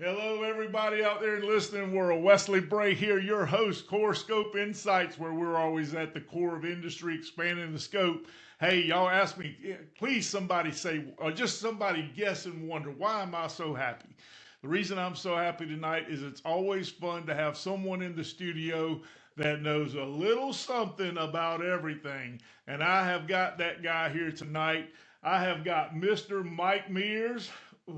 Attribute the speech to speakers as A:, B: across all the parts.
A: Hello, everybody out there in listening world. Wesley Bray here, your host, Core Scope Insights, where we're always at the core of industry, expanding the scope. Hey, y'all ask me, please somebody say, or just somebody guess and wonder, why am I so happy? The reason I'm so happy tonight is it's always fun to have someone in the studio that knows a little something about everything. And I have got that guy here tonight. I have got Mr. Mike Mears,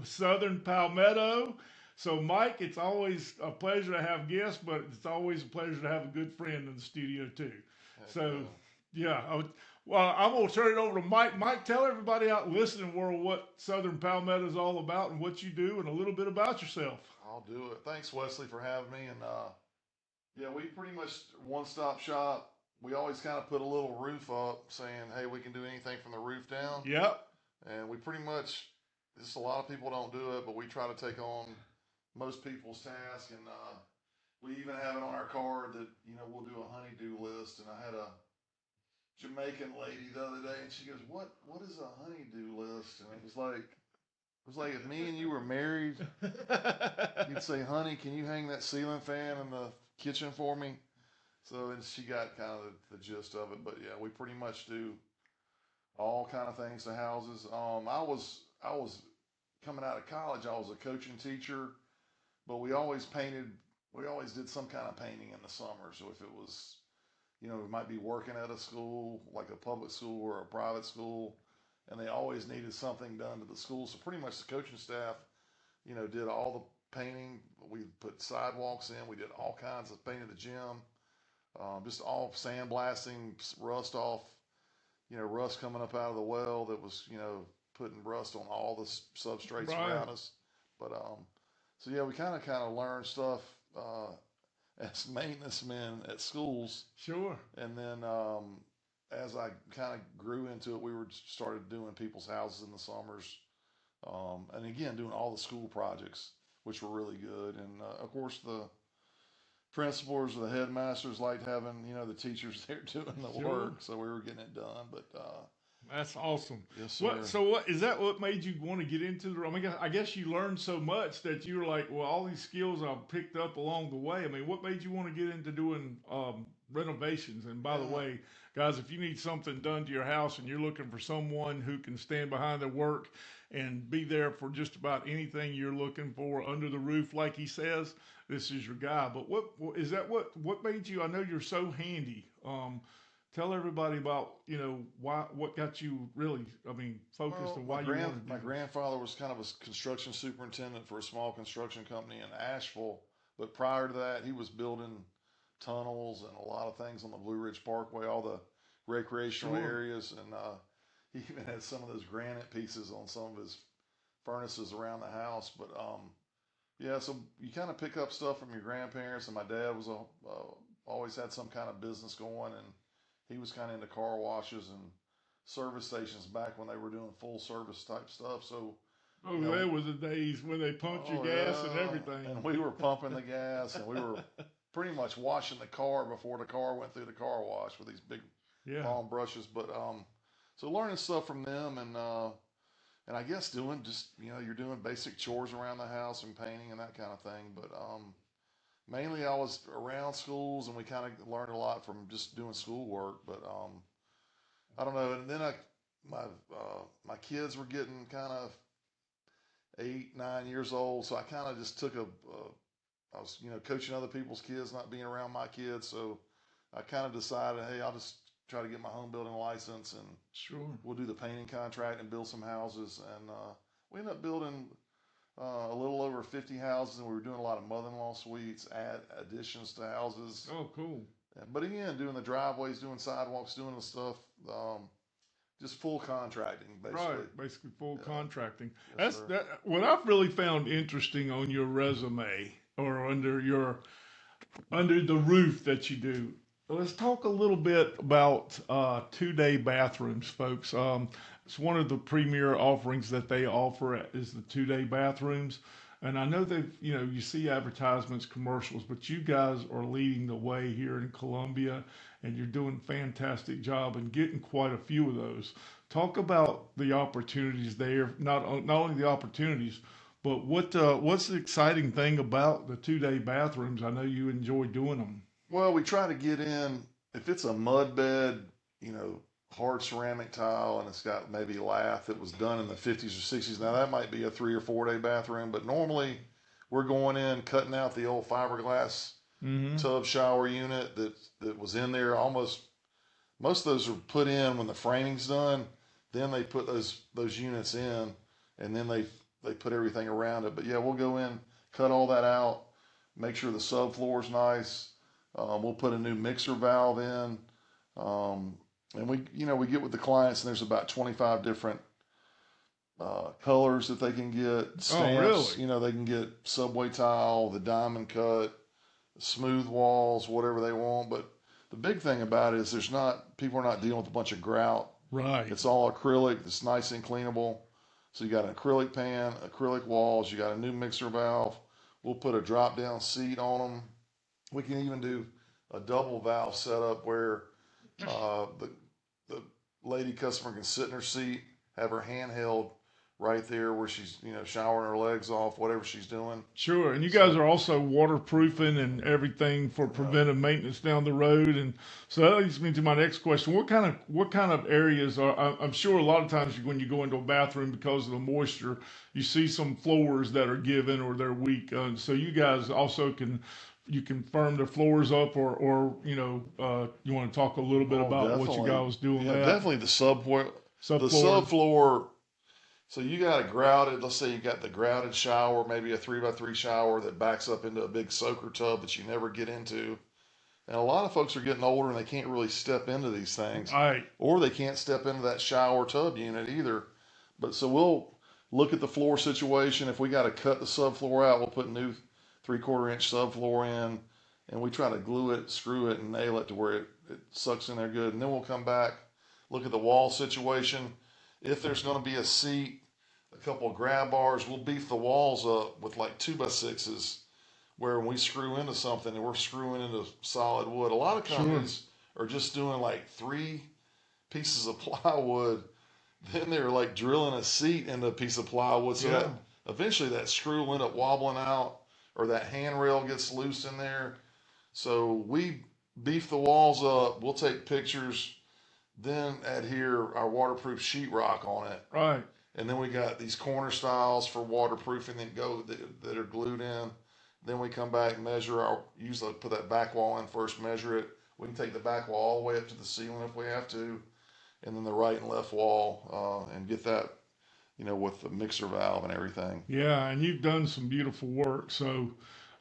A: Southern Palmetto. So, Mike, it's always a pleasure to have guests, but it's always a pleasure to have a good friend in the studio too. So, yeah, well, I'm gonna turn it over to Mike. Mike, tell everybody out listening world what Southern Palmetto is all about and what you do, and a little bit about yourself.
B: I'll do it. Thanks, Wesley, for having me. And yeah, we pretty much one-stop shop. We always kind of put a little roof up, saying, "Hey, we can do anything from the roof down."
A: Yep.
B: And we pretty much, just a lot of people don't do it, but we try to take on most people's task. And we even have it on our card that we'll do a honey-do list. And I had a Jamaican lady the other day, and she goes, "What is a honey-do list?" And it was like if me and you were married, you'd say, "Honey, can you hang that ceiling fan in the kitchen for me?" So, and she got kind of the gist of it. But yeah, we pretty much do all kind of things to houses. I was coming out of college. I was a coach and teacher, but we always painted. We always did some kind of painting in the summer. So if it was, we might be working at a school, like a public school or a private school, and they always needed something done to the school. So pretty much the coaching staff, did all the painting. We put sidewalks in. We did all kinds of painting the gym, just all sandblasting, rust off, rust coming up out of the well that was, putting rust on all the substrates
A: Right.
B: around us. But so yeah, we kind of learned stuff as maintenance men at schools,
A: Sure.
B: and then as I kind of grew into it, we were started doing people's houses in the summers, and again doing all the school projects, which were really good. And of course, the principals or the headmasters liked having the teachers there doing the
A: Sure.
B: work, so we were getting it done. But
A: That's awesome.
B: yes,
A: What?
B: sir.
A: So, what is that? What made you want to get into the? I mean, I guess you learned so much that you were like, well, all these skills I've picked up along the way. I mean, what made you want to get into doing renovations? And by the
B: Yeah,
A: way, guys, if you need something done to your house and you're looking for someone who can stand behind their work and be there for just about anything you're looking for under the roof, like he says, this is your guy. But what is that? What made you? I know you're so handy. Tell everybody about why what got you really, I mean, focused
B: well,
A: and
B: my
A: why you
B: grand
A: wanted to
B: my
A: do this.
B: grandfather was kind of a construction superintendent for a small construction company in Asheville, but prior to that, he was building tunnels and a lot of things on the Blue Ridge Parkway, all the recreational
A: Sure.
B: areas, and he even had some of those granite pieces on some of his furnaces around the house. But yeah, so you kind of pick up stuff from your grandparents, and my dad was always had some kind of business going, and he was kind of into car washes and service stations back when they were doing full service type stuff. So,
A: Oh,
B: you know,
A: there was the days when they pumped your
B: oh
A: gas and
B: yeah,
A: everything.
B: and we were pumping the gas, and we were pretty much washing the car before the car went through the car wash with these big
A: Yeah.
B: long brushes. But so learning stuff from them, and I guess doing just you're doing basic chores around the house and painting and that kind of thing. But mainly I was around schools, and we kind of learned a lot from just doing schoolwork. But I don't know. And then my my kids were getting kind of 8, 9 years old, so I kind of just took I was coaching other people's kids, not being around my kids. So I kind of decided, hey, I'll just try to get my home building license, and
A: Sure.
B: we'll do the painting contract and build some houses. And we ended up building a little over 50 houses, and we were doing a lot of mother-in-law suites, add additions to houses.
A: Oh, cool.
B: But again, doing the driveways, doing sidewalks, doing the stuff, just full contracting, basically.
A: Right. Basically, full
B: Yeah,
A: contracting.
B: yes,
A: That's
B: sir.
A: that. What I've really found interesting on your resume or under the roof that you do. Let's talk a little bit about two-day bathrooms, folks. It's one of the premier offerings that they offer is the two-day bathrooms. And I know that you see advertisements, commercials, but you guys are leading the way here in Columbia, and you're doing a fantastic job and getting quite a few of those. Talk about the opportunities there, not only the opportunities, But what's the exciting thing about the 2-day bathrooms? I know you enjoy doing them.
B: Well, we try to get in, if it's a mud bed, you know, hard ceramic tile and it's got maybe lath that was done in the 50s or 60s. Now that might be a 3 or 4 day bathroom, but normally we're going in, cutting out the old fiberglass
A: Mm-hmm.
B: tub shower unit that was in there. Almost most of those are put in when the framing's done. Then they put those units in, and then they put everything around it. But yeah, we'll go in, cut all that out, make sure the subfloor is nice. We'll put a new mixer valve in, and we get with the clients, and there's about 25 different colors that they can get.
A: Oh,
B: Stamps,
A: really?
B: they can get subway tile, the diamond cut, smooth walls, whatever they want. But the big thing about it is people are not dealing with a bunch of grout.
A: Right.
B: It's all acrylic. It's nice and cleanable. So you got an acrylic pan, acrylic walls. You got a new mixer valve. We'll put a drop down seat on them. We can even do a double valve setup where the lady customer can sit in her seat, have her handheld right there where she's showering her legs off, whatever she's doing.
A: Sure. And you guys are also waterproofing and everything for preventive maintenance down the road. And so that leads me to my next question. What kind of areas I'm sure a lot of times when you go into a bathroom because of the moisture, you see some floors that are given or they're weak. So you guys also you can firm the floors up or you want to talk a little bit
B: Oh,
A: about what you
B: definitely.
A: guys doing
B: Yeah,
A: that
B: definitely the
A: subfloor.
B: subfloor. So you got a grouted, let's say you got the grouted shower, maybe a 3x3 shower that backs up into a big soaker tub that you never get into. And a lot of folks are getting older and they can't really step into these things,
A: All right.
B: or they can't step into that shower tub unit either. But so we'll look at the floor situation. If we got to cut the subfloor out, we'll put new 3/4 inch subfloor in, and we try to glue it, screw it, and nail it to where it sucks in there good. And then we'll come back, look at the wall situation. If there's going to be a seat, a couple of grab bars, we'll beef the walls up with like 2x6s, where when we screw into something and we're screwing into solid wood. A lot of
A: Sure.
B: companies are just doing like 3 pieces of plywood, then they're like drilling a seat into a piece of plywood, so that
A: Yeah.
B: eventually that screw will end up wobbling out, or that handrail gets loose in there. So we beef the walls up. We'll take pictures, then adhere our waterproof sheetrock on it,
A: Right.
B: and then we got these corner stiles for waterproofing that are glued in. Then we come back and usually put that back wall in first, measure it. We can take the back wall all the way up to the ceiling if we have to, and then the right and left wall, and get that, with the mixer valve and everything.
A: Yeah, and you've done some beautiful work. So,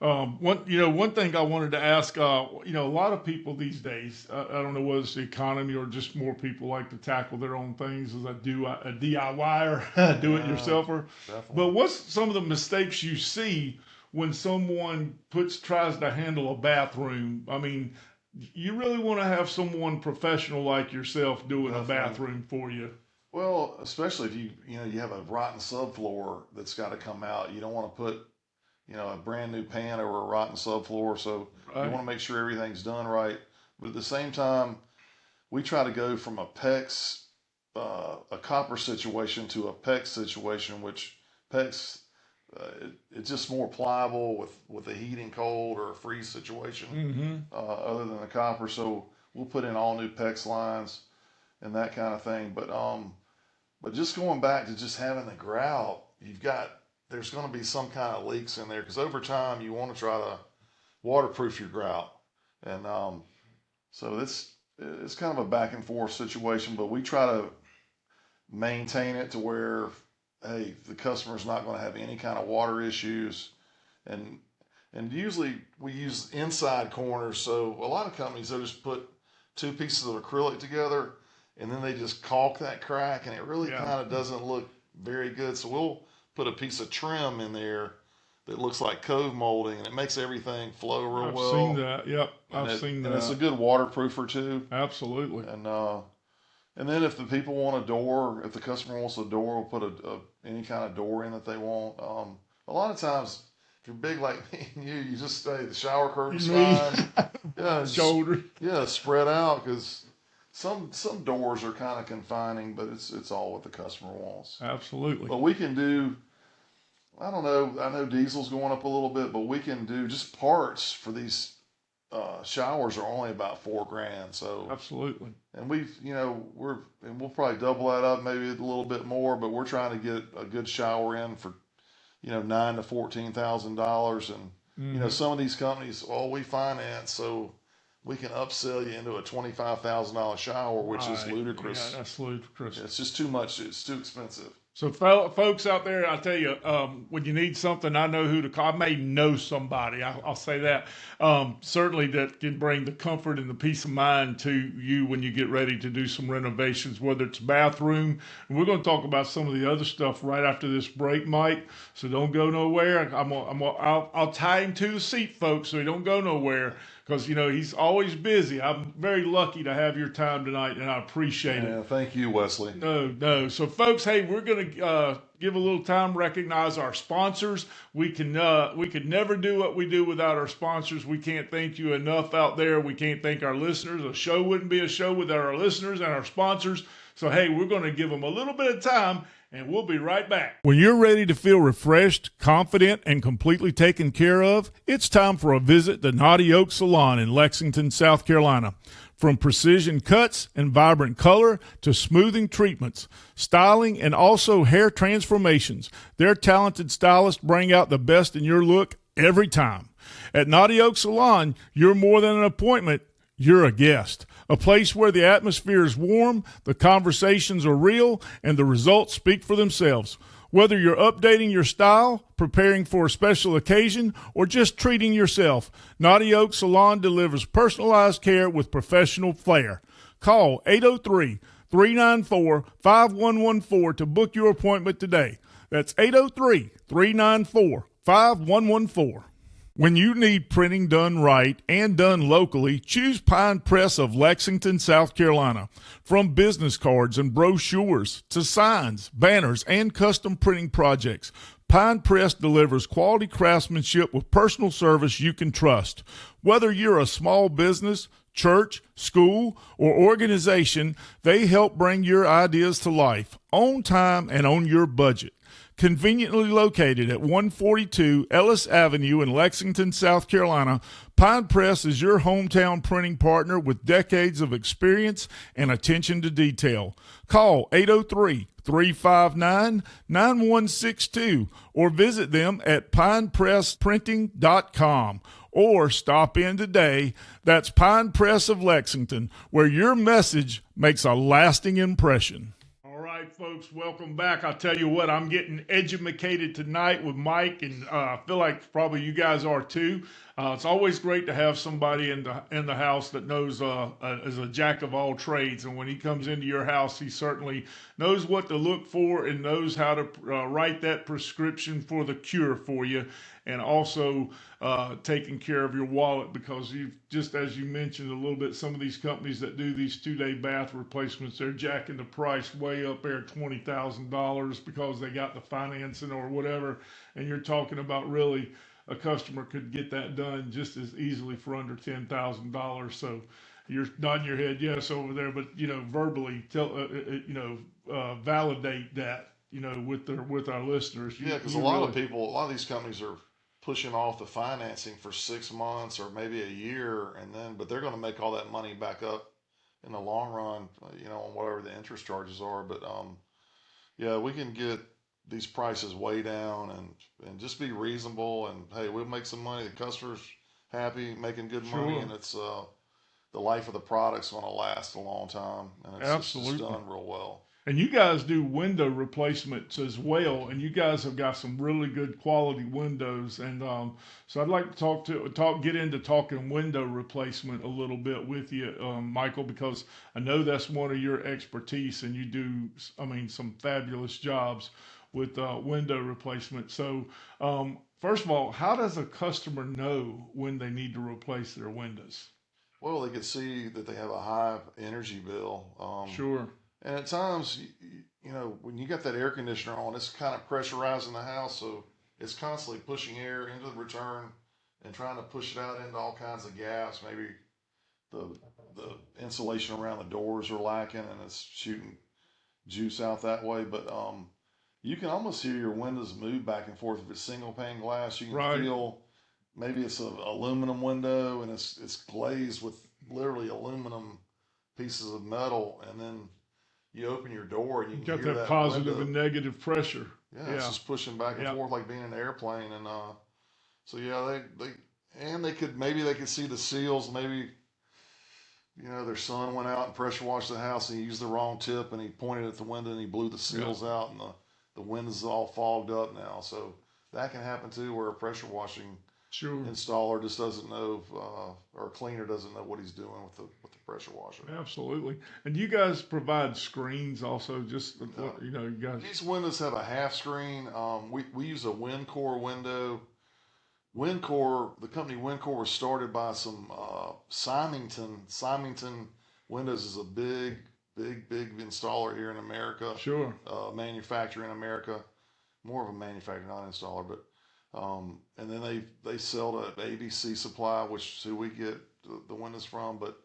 A: one thing I wanted to ask, a lot of people these days, I don't know whether it's the economy or just more people like to tackle their own things as a DIY or do it
B: Yeah,
A: yourselfer.
B: definitely.
A: But what's some of the mistakes you see when someone tries to handle a bathroom? I mean, you really want to have someone professional like yourself doing a
B: Definitely.
A: bathroom for you.
B: Well, especially if you have a rotten subfloor that's got to come out. You don't want to put a brand new pan over a rotten subfloor. So you want
A: Right.
B: to make sure everything's done right. But at the same time, we try to go from a copper situation to a PEX situation, which PEX, it's just more pliable with a heat and cold or a freeze situation,
A: Mm-hmm.
B: other than the copper. So we'll put in all new PEX lines and that kind of thing. But just going back to just having the grout, there's going to be some kind of leaks in there because over time you want to try to waterproof your grout, and so it's kind of a back and forth situation. But we try to maintain it to where, hey, the customer's not going to have any kind of water issues, and usually we use inside corners. So a lot of companies they'll just put 2 pieces of acrylic together, and then they just caulk that crack, and it really
A: Yeah.
B: kind of doesn't look very good. So we'll put a piece of trim in there that looks like cove molding, and it makes everything flow real
A: I've
B: well.
A: seen that. Yep,
B: And
A: I've seen
B: and it's a
A: that.
B: good waterproofer too.
A: Absolutely.
B: And then if the people want a door, if the customer wants a door, we'll put any kind of door in that they want. A lot of times, if you're big like me and you just say the shower curtain's
A: Me,
B: fine. Yeah,
A: shoulder.
B: spread out because some doors are kind of confining, but it's all what the customer wants.
A: Absolutely.
B: But we can do I don't know. I know diesel's going up a little bit, but we can do just parts for these showers are only about $4,000. So,
A: Absolutely.
B: and we'll probably double that up, maybe a little bit more, but we're trying to get a good shower in for $9,000 to $14,000, and
A: Mm-hmm.
B: some of these companies, we finance, so we can upsell you into a $25,000 shower, which is
A: Right. Yeah,
B: ludicrous.
A: that's ludicrous.
B: It's just too much. It's too expensive.
A: So, folks out there, I tell you, when you need something, I know who to call. I may know somebody. I'll say that. Certainly, that can bring the comfort and the peace of mind to you when you get ready to do some renovations, whether it's bathroom. And we're going to talk about some of the other stuff right after this break, Mike. So don't go nowhere. I'll tie him to the seat, folks, so he don't go nowhere because he's always busy. I'm very lucky to have your time tonight, and I appreciate it.
B: Yeah, thank you, Wesley.
A: No. So, folks, hey, we're going to give a little time, recognize our sponsors. We could never do what we do without our sponsors. We can't thank you enough out there. We can't thank our listeners. A show wouldn't be a show without our listeners and our sponsors. So, hey, we're going to give them a little bit of time, and we'll be right back. When you're ready to feel refreshed, confident, and completely taken care of, it's time for a visit to Naughty Oak Salon in Lexington, South Carolina. From precision cuts and vibrant color to smoothing treatments, styling, and also hair transformations, their talented stylists bring out the best in your look every time. At Naughty Oak Salon, you're more than an appointment, you're a guest. A place where the atmosphere is warm, the conversations are real, and the results speak for themselves. Whether you're updating your style, preparing for a special occasion, or just treating yourself, Naughty Oak Salon delivers personalized care with professional flair. Call 803-394-5114 to book your appointment today. That's 803-394-5114. When you need printing done right and done locally, choose Pine Press of Lexington, South Carolina. From business cards and brochures to signs, banners, and custom printing projects, Pine Press delivers quality craftsmanship with personal service you can trust. Whether you're a small business, church, school, or organization, they help bring your ideas to life on time and on your budget. Conveniently located at 142 Ellis Avenue in Lexington, South Carolina, Pine Press is your hometown printing partner with decades of experience and attention to detail. Call 803-359-9162 or visit them at pinepressprinting.com or stop in today. That's Pine Press of Lexington, where your message makes a lasting impression. All right, folks, welcome back. I'll tell you what, I'm getting educated tonight with Mike, and I feel like probably you guys are too. It's always great to have somebody in the house that knows is a jack of all trades, and when he comes into your house, he certainly knows what to look for and knows how to write that prescription for the cure for you, and also taking care of your wallet, because you just as you mentioned a little bit, some of these companies that do these 2-day bath replacements, they're jacking the price way up there, $20,000 because they got the financing or whatever, and you're talking about really a customer could get that done just as easily for under $10,000. So you're nodding your head yes over there, but verbally tell validate that with our listeners.
B: Yeah, because a lot of these companies are pushing off the financing for 6 months or maybe a year, but they're going to make all that money back up in the long run, on whatever the interest charges are. But yeah, we can get these prices way down and just be reasonable, and hey, we'll make some money. The customer's happy, making good money,
A: Sure.
B: and it's the life of the product's going to last a long time, and it's
A: Absolutely.
B: just done real well.
A: And you guys do window replacements as well, and you guys have got some really good quality windows. And so I'd like to get into talking window replacement a little bit with you, Michael, because I know that's one of your expertise, and you do, some fabulous jobs with window replacement. So first of all, how does a customer know when they need to replace their windows?
B: Well, they can see that they have a high energy bill.
A: Sure.
B: And at times, when you got that air conditioner on, it's kind of pressurizing the house, so it's constantly pushing air into the return and trying to push it out into all kinds of gaps. Maybe the insulation around the doors are lacking, and it's shooting juice out that way. But You can almost hear your windows move back and forth. If it's single pane glass, you can
A: Right.
B: feel maybe it's an aluminum window and it's glazed with literally aluminum pieces of metal, and then you open your door and you
A: You
B: can
A: got
B: hear
A: that
B: that
A: positive
B: window.
A: and negative pressure.
B: Yeah, it's
A: Yeah.
B: just pushing back and
A: Yeah.
B: forth like being in an airplane. And so yeah, they could maybe they could see the seals. Maybe their son went out and pressure washed the house and he used the wrong tip and he pointed at the window and he blew the seals out, and the windows all fogged up now. So that can happen too, where a pressure washing
A: Sure.
B: installer just doesn't know, or a cleaner doesn't know what he's doing with the pressure washer.
A: Absolutely. And you guys provide screens also, just you guys.
B: These windows have a half screen. We use a Windcore window. The company Windcore was started by some Symington. Symington Windows is a big installer here in America.
A: Sure.
B: Manufacturer in America, more of a manufacturer, not an installer. But and then they sell to ABC Supply, which is who we get the windows from. But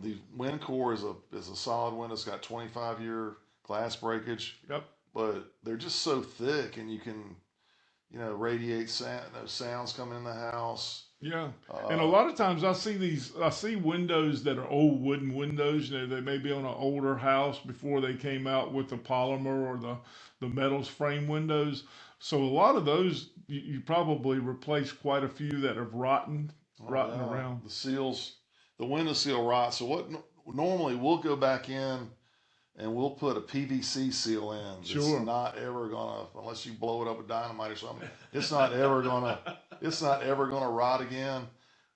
B: the Windcore is a solid window. It's got 25-year glass breakage.
A: Yep.
B: But they're just so thick, and you can radiate sounds coming in the house.
A: Yeah. And a lot of times I see windows that are old wooden windows. They may be on an older house before they came out with the polymer or the metals frame windows. So a lot of those, you probably replace quite a few that have rotten around.
B: The seals, the window seal rots. So normally we'll go back in and we'll put a PVC seal in.
A: Sure.
B: It's not ever gonna, unless you blow it up with dynamite or something. It's not ever gonna rot again.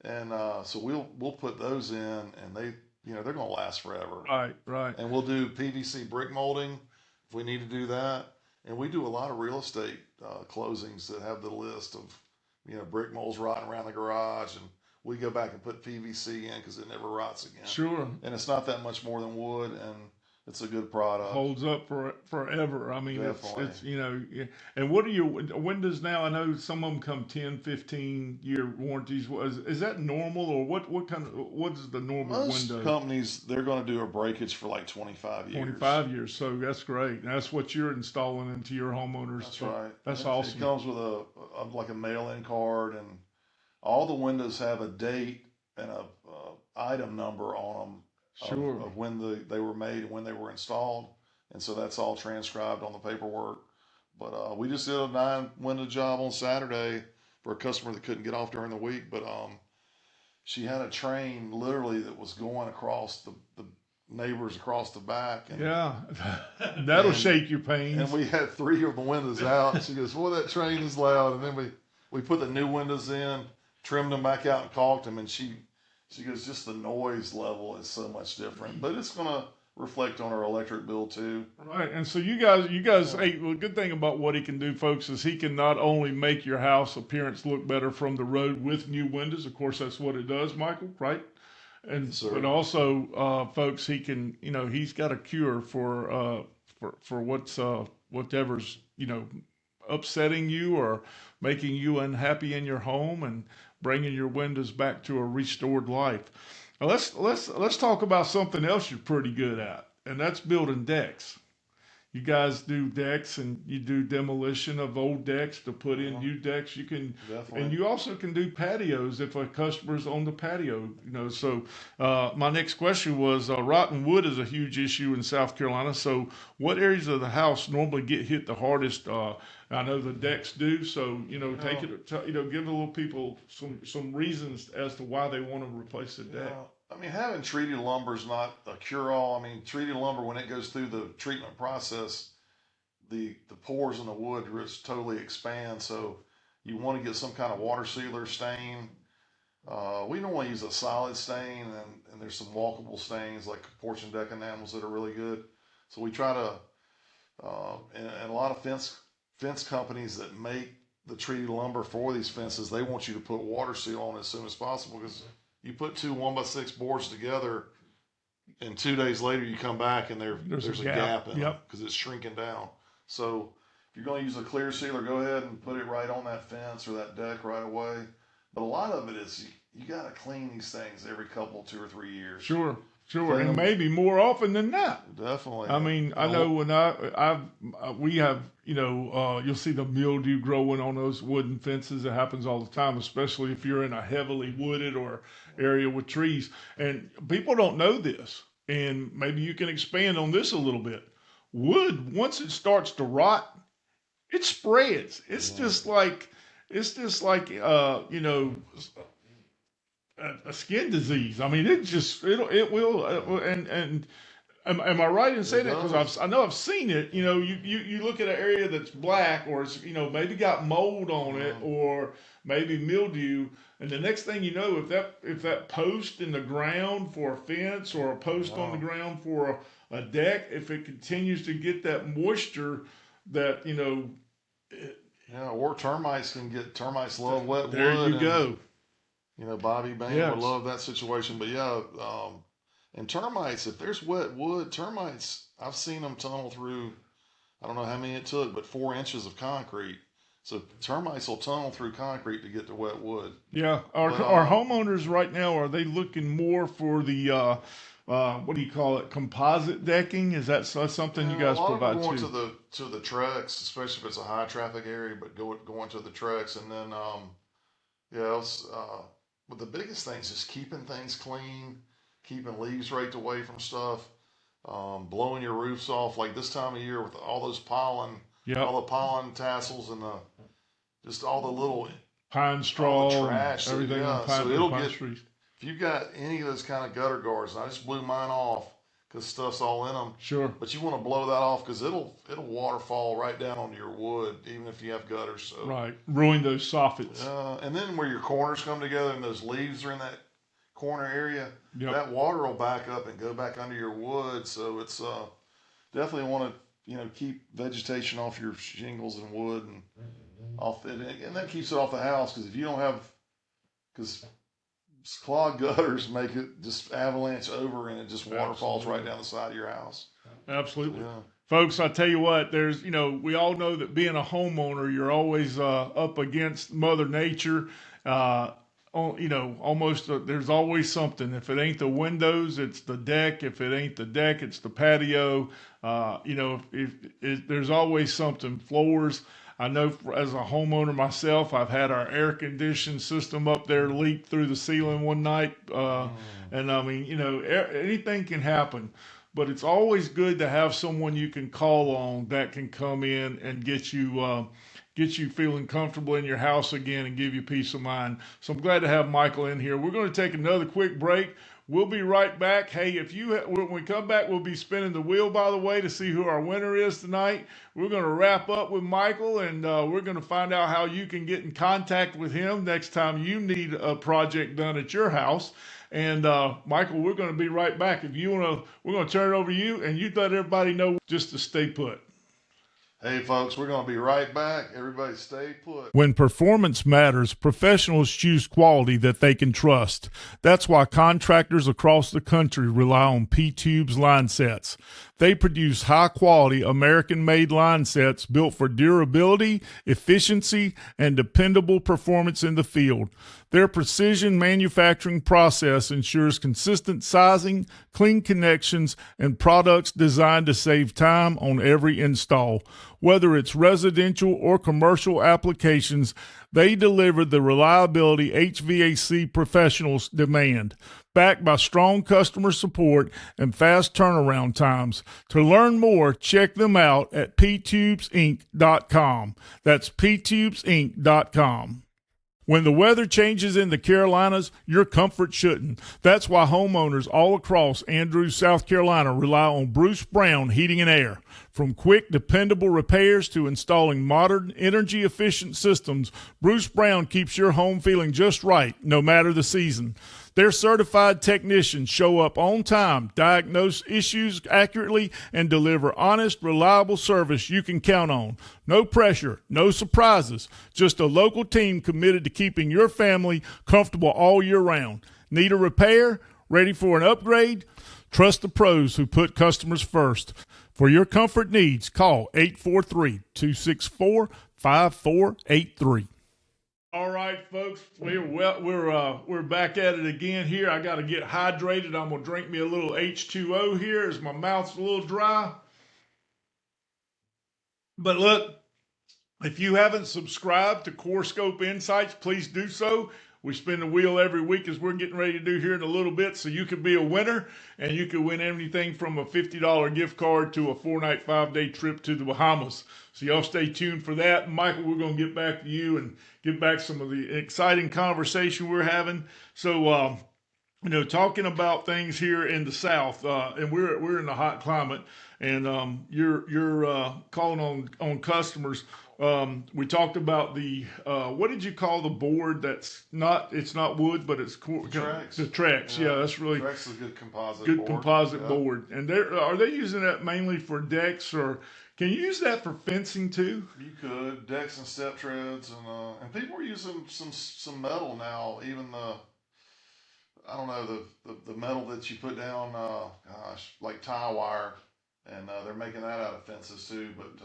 B: And so we'll put those in, and they're gonna last forever.
A: Right.
B: And we'll do PVC brick molding if we need to do that. And we do a lot of real estate closings that have the list of brick molds rotting around the garage, and we go back and put PVC in because it never rots again.
A: Sure.
B: And it's not that much more than wood, and it's a good product.
A: Holds up forever. I mean,
B: Definitely.
A: it's yeah. And what are your windows now? I know some of them come 10, 15-year warranties. Is that normal, or what is the normal
B: Most
A: window?
B: companies, they're going to do a breakage for like 25 years.
A: 25 years. So that's great. That's what you're installing into your homeowners.
B: That's right.
A: That's
B: and
A: awesome.
B: It comes with like a mail-in card, and all the windows have a date and a item number on them.
A: Sure.
B: Of when they were made and when they were installed. And so that's all transcribed on the paperwork. But we just did a 9-window job on Saturday for a customer that couldn't get off during the week. But she had a train literally that was going across the neighbors across the back. And,
A: yeah. That'll shake your pains.
B: And we had 3 of the windows out. She goes, "Well, that train is loud." And then we put the new windows in, trimmed them back out and caulked them. And she goes, "Just the noise level is so much different, but it's going to reflect on our electric bill too."
A: Right. And so you guys, hey, the good thing about what he can do, folks, is he can not only make your house appearance look better from the road with new windows. Of course, that's what it does, Michael, right? And but also, folks, he can, he's got a cure for whatever's, upsetting you or making you unhappy in your home, and bringing your windows back to a restored life. Now let's talk about something else you're pretty good at, and that's building decks. You guys do decks, and you do demolition of old decks to put in new decks. You can,
B: Definitely.
A: and you also can do patios if a customer's on the patio. So my next question was, rotten wood is a huge issue in South Carolina. So what areas of the house normally get hit the hardest? I know the decks do. So take it. Give the little people some reasons as to why they want to replace the deck.
B: I mean, having treated lumber is not a cure-all. I mean, treated lumber, when it goes through the treatment process, the pores in the wood just totally expand. So you want to get some kind of water sealer stain. We normally use a solid stain, and there's some walkable stains like porch and deck enamels that are really good. So we try to, and a lot of fence companies that make the treated lumber for these fences, they want you to put water seal on as soon as possible, because you put 2 1x6 boards together, and 2 days later you come back and there's a gap in it because it's shrinking down. So if you're going to use a clear sealer, go ahead and put it right on that fence or that deck right away. But a lot of it is you got to clean these things every couple, 2 or 3 years.
A: Sure. Sure,
B: clean
A: and
B: them.
A: maybe more often than not.
B: Definitely.
A: I mean, I know when we have, you'll see the mildew growing on those wooden fences. It happens all the time, especially if you're in a heavily wooded or area with trees. And people don't know this. And maybe you can expand on this a little bit. Wood, once it starts to rot, it spreads. It's just like a skin disease. I mean, it will, and am I right in saying that? Because I know I've seen it. You look at an area that's black, or it's maybe got mold on it, or maybe mildew, and the next thing you know, if that post in the ground for a fence or a post on the ground for a deck, if it continues to get that moisture, that
B: or termites love wet wood.
A: there you go.
B: Bobby Bain would love that situation. But and termites, if there's wet wood, termites, I've seen them tunnel through, I don't know how many it took, but 4 inches of concrete. So termites will tunnel through concrete to get to wet wood.
A: Yeah. Our homeowners right now, are they looking more for the, what do you call it, composite decking? Is that something you guys provide too?
B: A lot of them going to the Trex, especially if it's a high traffic area, but going to the Trex. And then, but the biggest thing is just keeping things clean, keeping leaves raked away from stuff, blowing your roofs off. Like this time of year with all those pollen, all the pollen tassels and just all the little
A: pine straw,
B: trash,
A: everything.
B: So it'll get trees. If you've got any of those kind of gutter guards, and I just blew mine off because stuff's all in them.
A: Sure.
B: But you want to blow that off because it'll waterfall right down onto your wood, even if you have gutters. So.
A: Right. Ruin those soffits.
B: And then where your corners come together and those leaves are in that corner area, that water will back up and go back under your wood. So it's definitely want to keep vegetation off your shingles and wood and off it, and that keeps it off the house. Because if you don't have, because clogged gutters make it just avalanche over and it just waterfalls right down the side of your house.
A: Absolutely. Yeah. Folks, I tell you what, there's, we all know that being a homeowner, you're always up against Mother Nature. Almost there's always something. If it ain't the windows, it's the deck. If it ain't the deck, it's the patio. If there's always something. Floors. I know as a homeowner myself, I've had our air conditioning system up there leak through the ceiling one night. And I mean, anything can happen, but it's always good to have someone you can call on that can come in and get you feeling comfortable in your house again and give you peace of mind. So I'm glad to have Michael in here. We're going to take another quick break. We'll be right back. Hey, when we come back, we'll be spinning the wheel, by the way, to see who our winner is tonight. We're going to wrap up with Michael, and we're going to find out how you can get in contact with him next time you need a project done at your house. And Michael, we're going to be right back. If you want to, we're going to turn it over to you, and you let everybody know just to stay put.
B: Hey, folks, we're going to be right back. Everybody stay put.
A: When performance matters, professionals choose quality that they can trust. That's why contractors across the country rely on P-Tube's line sets. They produce high-quality, American-made line sets built for durability, efficiency, and dependable performance in the field. Their precision manufacturing process ensures consistent sizing, clean connections, and products designed to save time on every install. Whether it's residential or commercial applications, they deliver the reliability HVAC professionals demand, backed by strong customer support and fast turnaround times. To learn more, check them out at ptubesinc.com. That's ptubesinc.com. When the weather changes in the Carolinas, your comfort shouldn't. That's why homeowners all across Andrews, South Carolina rely on Bruce Brown Heating and Air. From quick, dependable repairs to installing modern, energy-efficient systems, Bruce Brown keeps your home feeling just right, no matter the season. Their certified technicians show up on time, diagnose issues accurately, and deliver honest, reliable service you can count on. No pressure, no surprises, just a local team committed to keeping your family comfortable all year round. Need a repair? Ready for an upgrade? Trust the pros who put customers first. For your comfort needs, call 843-264-5483. All right, folks, we're back at it again here. I got to get hydrated. I'm gonna drink me a little H2O here, as my mouth's a little dry. But look, if you haven't subscribed to Core Scope Insights, please do so. We spin the wheel every week as we're getting ready to do here in a little bit, so you could be a winner, and you could win anything from a $50 gift card to a 4-night, 5-day trip to the Bahamas. So y'all stay tuned for that. And Michael, we're going to get back to you and get back some of the exciting conversation we're having. So, talking about things here in the South, and we're in a hot climate, and you're calling on customers. We talked about the what did you call the board? It's not wood, but it's
B: Trex.
A: the Trex. Yeah, that's really
B: Trex is a good composite
A: good
B: board.
A: composite board. And are they using that mainly for decks, or can you use that for fencing too?
B: You could decks and step treads, and people are using some metal now. Even I don't know, the metal that you put down, like tie wire, and they're making that out of fences too. But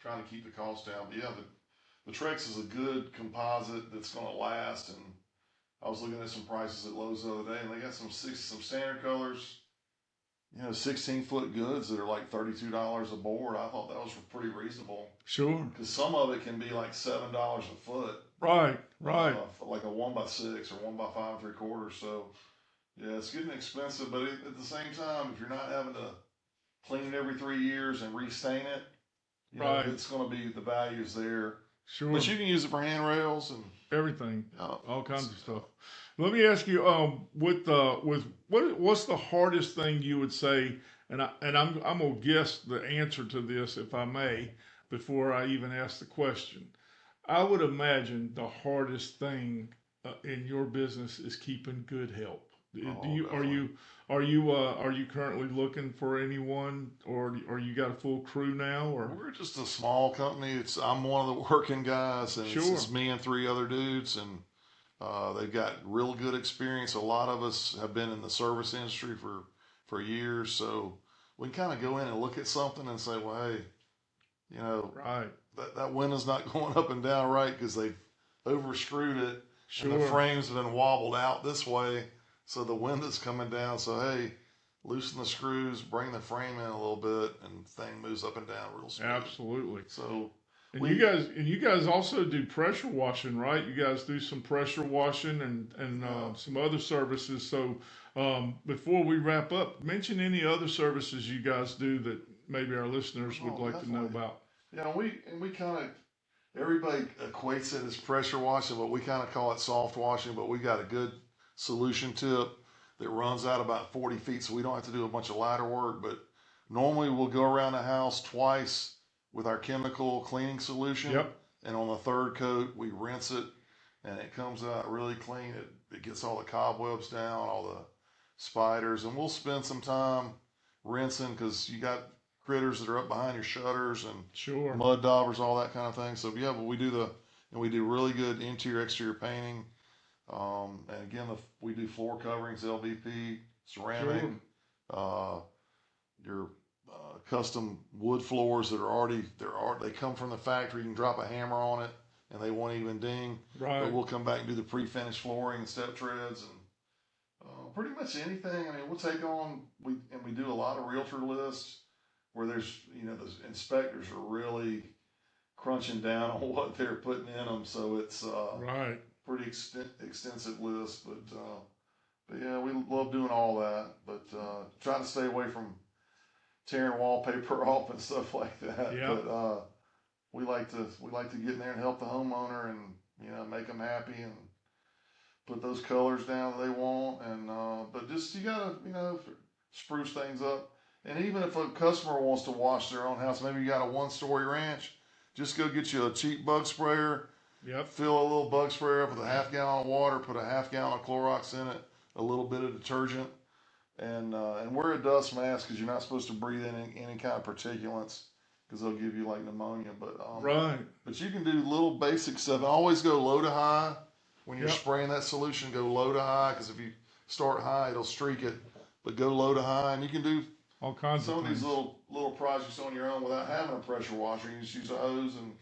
B: trying to keep the cost down. But yeah, the Trex is a good composite that's going to last. And I was looking at some prices at Lowe's the other day, and they got some standard colors, 16-foot goods that are like $32 a board. I thought that was pretty reasonable.
A: Sure.
B: Because some of it can be like $7 a foot.
A: Right.
B: Like a 1x6 or 1x5 3/4. So yeah, it's getting expensive, but at the same time, if you're not having to clean it every 3 years and restain it, it's going to be, the value's there.
A: Sure.
B: But you can use it for handrails and
A: everything, all kinds of stuff. Let me ask you, what's the hardest thing you would say? And I'm gonna guess the answer to this, if I may, before I even ask the question. I would imagine the hardest thing in your business is keeping good help. Are you currently looking for anyone, or you got a full crew now, or?
B: We're just a small company. I'm one of the working guys, and it's just me and 3 other dudes, and they've got real good experience. A lot of us have been in the service industry for years, so we can kind of go in and look at something and say, well, hey,
A: right,
B: that window's not going up and down right because they've overscrewed it,
A: sure,
B: and the frames have been wobbled out this way, so the window's coming down. So hey, loosen the screws, bring the frame in a little bit, and the thing moves up and down real smooth.
A: Absolutely.
B: So.
A: And you guys also do pressure washing, right? You guys do some pressure washing and some other services. So before we wrap up, mention any other services you guys do that maybe our listeners would like to know about.
B: Yeah, we kind of, everybody equates it as pressure washing, but we kind of call it soft washing. But we got a good solution tip that runs out about 40 feet, so we don't have to do a bunch of ladder work. But normally we'll go around the house twice with our chemical cleaning solution.
A: Yep.
B: And on the third coat, we rinse it, and it comes out really clean. It gets all the cobwebs down, all the spiders, and we'll spend some time rinsing because you got critters that are up behind your shutters and
A: sure,
B: mud daubers, all that kind of thing. So yeah, but we do really good interior exterior painting. And again, we do floor coverings, LVP, ceramic,
A: sure.
B: Your custom wood floors that they come from the factory. You can drop a hammer on it and they won't even ding.
A: Right.
B: But we'll come back and do the pre-finished flooring and step treads and pretty much anything. I mean, we'll take on, we do a lot of realtor lists where there's, the inspectors are really crunching down on what they're putting in them. So it's
A: right,
B: pretty extensive list. But yeah, we love doing all that. But try to stay away from tearing wallpaper off and stuff like that.
A: Yeah.
B: But we like to get in there and help the homeowner and make them happy and put those colors down that they want. And but just you gotta spruce things up. And even if a customer wants to wash their own house, maybe you got a 1-story ranch, just go get you a cheap bug sprayer.
A: Yep.
B: Fill a little bug sprayer up with a half gallon of water, put a half gallon of Clorox in it, a little bit of detergent. And wear a dust mask because you're not supposed to breathe in any kind of particulates because they'll give you like pneumonia. But
A: right.
B: But you can do little basic stuff. And always go low to high when you're spraying that solution. Go low to high because if you start high, it'll streak it. But go low to high, and you can do
A: all kinds
B: some
A: of
B: these little projects on your own without having a pressure washer. You just use a hose and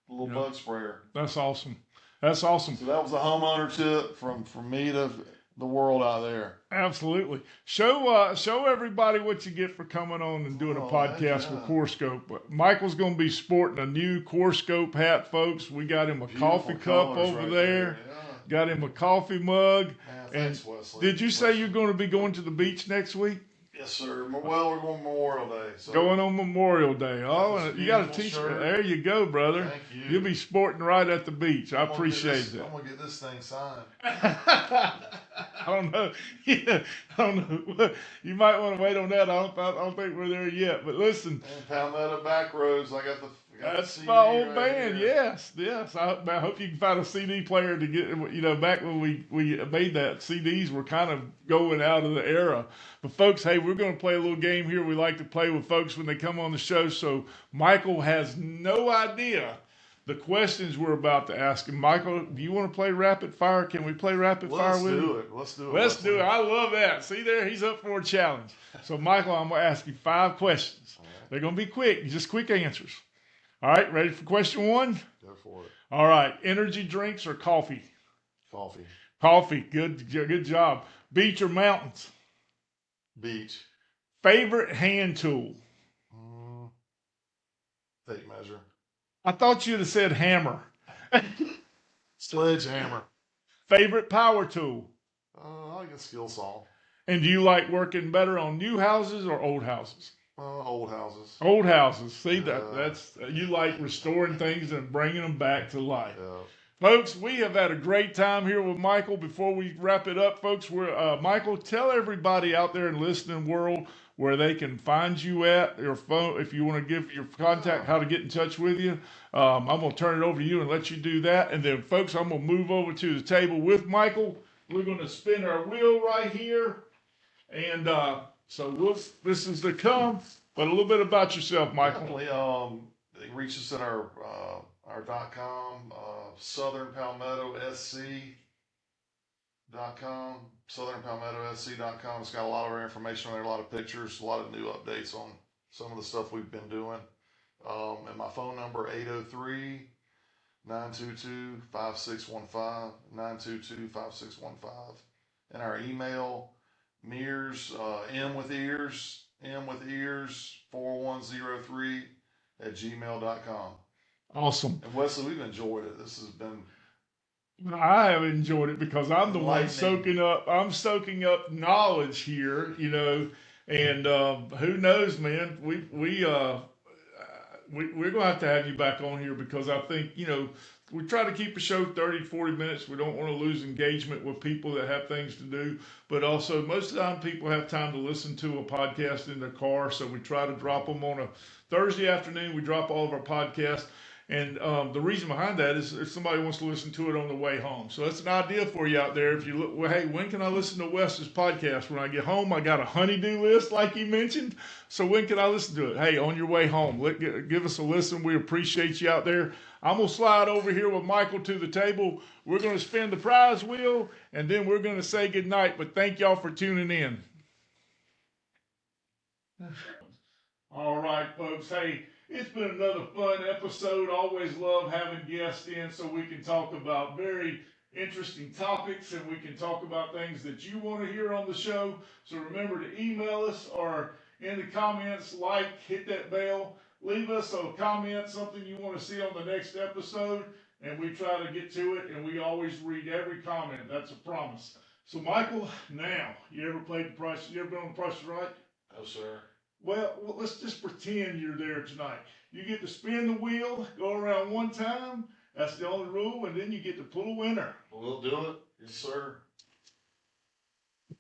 B: a little bug sprayer.
A: That's awesome. That's awesome.
B: So that was a homeowner tip from me to the world out there.
A: Absolutely. Show everybody what you get for coming on and doing a podcast with
B: yeah.
A: CoreScope. Michael's going to be sporting a new CoreScope hat, folks. We got him a
B: Beautiful
A: coffee cup over
B: right
A: there.
B: Yeah.
A: Got him a coffee mug.
B: Man,
A: And
B: thanks, Wesley.
A: did you say you're going to be going to the beach next week?
B: Yes, sir. Well, we're going Memorial Day. So
A: Going on Memorial Day. Oh,
B: this
A: you got a
B: beautiful
A: t-shirt.
B: shirt.
A: There you go, brother.
B: Thank you.
A: You'll be sporting right at the beach. I appreciate that.
B: I'm going to get this thing signed.
A: I don't know. Yeah, I don't know. You might want to wait on that. I don't think we're there yet. But listen.
B: And Palmetto Back Roads, I got the
A: That's
B: CD
A: my old
B: right
A: band.
B: here.
A: Yes. I hope you can find a CD player to get. You know, back when we made that, CDs were kind of going out of the era. But folks, hey, we're going to play a little game here. We like to play with folks when they come on the show. So Michael has no idea the questions we're about to ask him. Michael, do you want to play rapid fire? Can we play rapid fire with you?
B: Let's do it.
A: Let's do it. I love that. See there? He's up for a challenge. So, Michael, I'm going to ask you 5 questions.
B: All right.
A: They're going to be quick, just quick answers. All right, ready for question 1?
B: Go for it.
A: All right, energy drinks or coffee?
B: Coffee.
A: Coffee. Good job. Beach or mountains?
B: Beach.
A: Favorite hand tool?
B: Tape measure.
A: I thought you'd have said hammer.
B: Sledgehammer.
A: Favorite power tool?
B: I like a skill saw.
A: And do you like working better on new houses or old houses?
B: Old houses.
A: Old houses. See, that's you like restoring things and bringing them back to life.
B: Yeah.
A: Folks, we have had a great time here with Michael. Before we wrap it up, folks, Michael, tell everybody out there in the listening world where they can find you at your phone. If you want to give your contact, how to get in touch with you. I'm going to turn it over to you and let you do that. And then, folks, I'm going to move over to the table with Michael. We're going to spin our wheel right here. And so this is to come. But a little bit about yourself, Michael.
B: Definitely, they can reach us at our .com, southernpalmettosc.com, southernpalmettosc.com. It's got a lot of our information on there, a lot of pictures, a lot of new updates on some of the stuff we've been doing. And my phone number, 803-922-5615, 922-5615. And our email, Mears, M with ears 4103 at gmail.com.
A: Awesome.
B: And Wesley, we've enjoyed it. This has been.
A: I have enjoyed it because I'm the one
B: enlightening.
A: I'm soaking up knowledge here, you know, and who knows, man, we're going to have you back on here because I think, you know, we try to keep a show 30, 40 minutes. We don't want to lose engagement with people that have things to do. But also, most of the time, people have time to listen to a podcast in their car. So we try to drop them on a Thursday afternoon. We drop all of our podcasts. And the reason behind that is if somebody wants to listen to it on the way home. So that's an idea for you out there. If you look, well, hey, when can I listen to Wes's podcast? When I get home, I got a honeydew list like you mentioned. So when can I listen to it? Hey, on your way home, give us a listen. We appreciate you out there. I'm going to slide over here with Michael to the table. We're going to spin the prize wheel, and then we're going to say goodnight. But thank y'all for tuning in. All right, folks. Hey, it's been another fun episode. Always love having guests in so we can talk about very interesting topics and we can talk about things that you want to hear on the show. So remember to email us or in the comments, hit that bell. Leave us a comment, something you want to see on the next episode, and we try to get to it, and we always read every comment. That's a promise. So, Michael, now, you ever been on The Price is Right?
B: No, sir.
A: Well, let's just pretend you're there tonight. You get to spin the wheel, go around one time. That's the only rule, and then you get to pull a winner.
B: We'll do it. Yes, sir.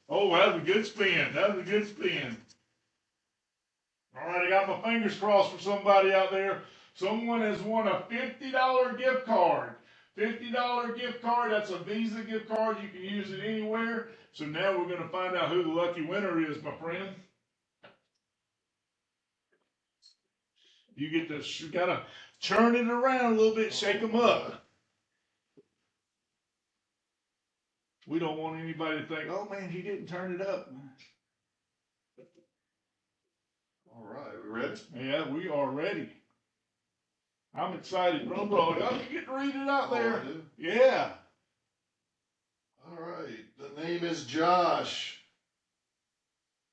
A: Oh, that was a good spin. All right, I got my fingers crossed for somebody out there. Someone has won a $50 gift card. $50 gift card, that's a Visa gift card. You can use it anywhere. So now we're going to find out who the lucky winner is, my friend. You got to turn it around a little bit, shake them up. We don't want anybody to think, oh man, he didn't turn it up.
B: All right, we ready?
A: Yeah, we are ready. I'm excited. Drum roll. Y'all you get to read it out there.
B: I do.
A: Yeah.
B: All right. The name is Josh.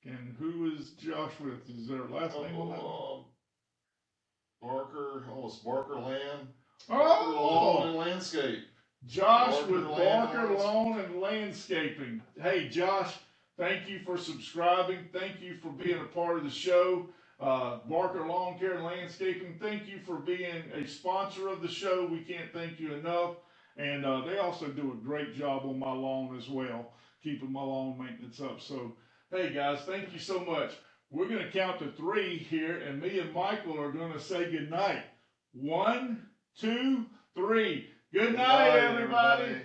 A: And who is Josh with? Is there a last name on that?
B: Barker. Oh, it's Barker Land.
A: Oh!
B: Lawn and Landscape.
A: Josh
B: Barker
A: with
B: Land
A: Barker
B: Lands-
A: Lawn and Landscaping. Hey, Josh, thank you for subscribing. Thank you for being a part of the show. Barker Lawn Care and Landscaping, thank you for being a sponsor of the show. We can't thank you enough. And they also do a great job on my lawn as well, keeping my lawn maintenance up. So, hey, guys, thank you so much. We're going to count to 3 here, and me and Michael are going to say good night. 1, 2, 3. Good night, everybody.